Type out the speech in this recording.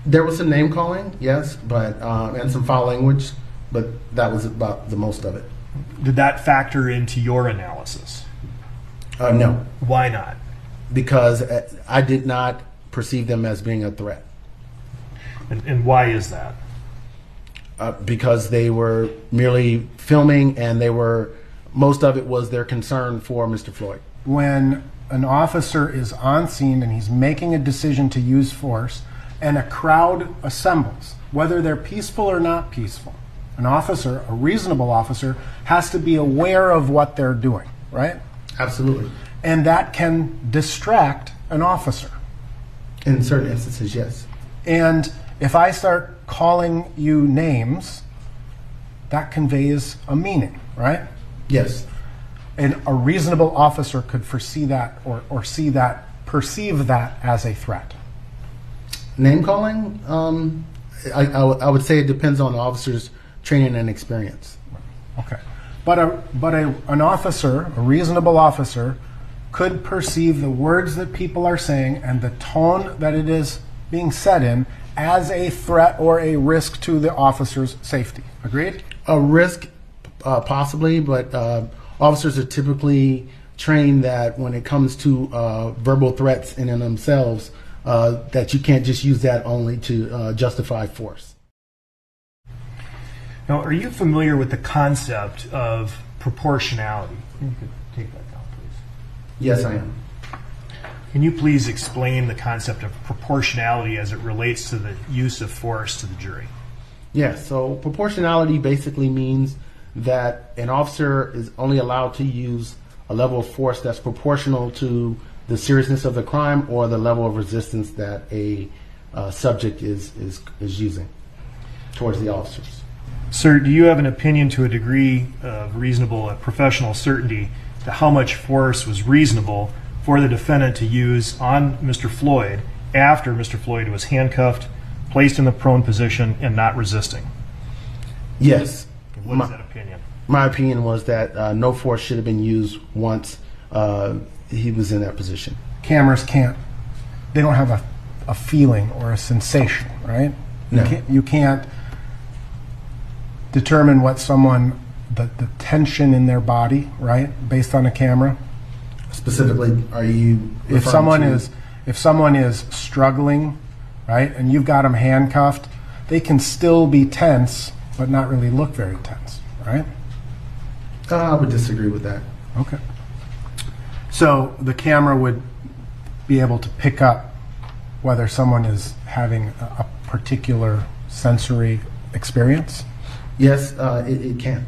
There was some name calling, yes, but and some foul language, but that was about the most of it. Did that factor into your analysis? No. Why not? Because I did not perceive them as being a threat. And why is that? Because they were merely filming, and most of it was their concern for Mr. Floyd. When an officer is on scene and he's making a decision to use force, and a crowd assembles, whether they're peaceful or not peaceful, an officer, a reasonable officer, has to be aware of what they're doing, right? Absolutely. And that can distract an officer. In certain instances, yes. And if I start calling you names, that conveys a meaning, right? Yes. And a reasonable officer could foresee that or see that, perceive that as a threat. Name calling, I would say it depends on the officer's training and experience. Okay. But an officer, a reasonable officer, could perceive the words that people are saying and the tone that it is being said in as a threat or a risk to the officer's safety. Agreed? A risk, possibly, but officers are typically trained that when it comes to verbal threats in and themselves, that you can't just use that only to justify force. Now, are you familiar with the concept of proportionality? You could take that down, please. Yes, I am. Can you please explain the concept of proportionality as it relates to the use of force to the jury? Yes, so proportionality basically means that an officer is only allowed to use a level of force that's proportional to the seriousness of the crime or the level of resistance that a subject is using towards the officers. Sir, do you have an opinion to a degree of reasonable professional certainty to how much force was reasonable for the defendant to use on Mr. Floyd after Mr. Floyd was handcuffed, placed in the prone position, and not resisting? Yes. What is that opinion? My opinion was that no force should have been used once he was in that position. Cameras they don't have a feeling or a sensation, right? No. You can't determine what the tension in their body, right, based on a camera. Specifically, are you if someone is struggling, right, and you've got them handcuffed, they can still be tense but not really look very tense, right? I would disagree with that. Okay. So the camera would be able to pick up whether someone is having a particular sensory experience? Yes, it can.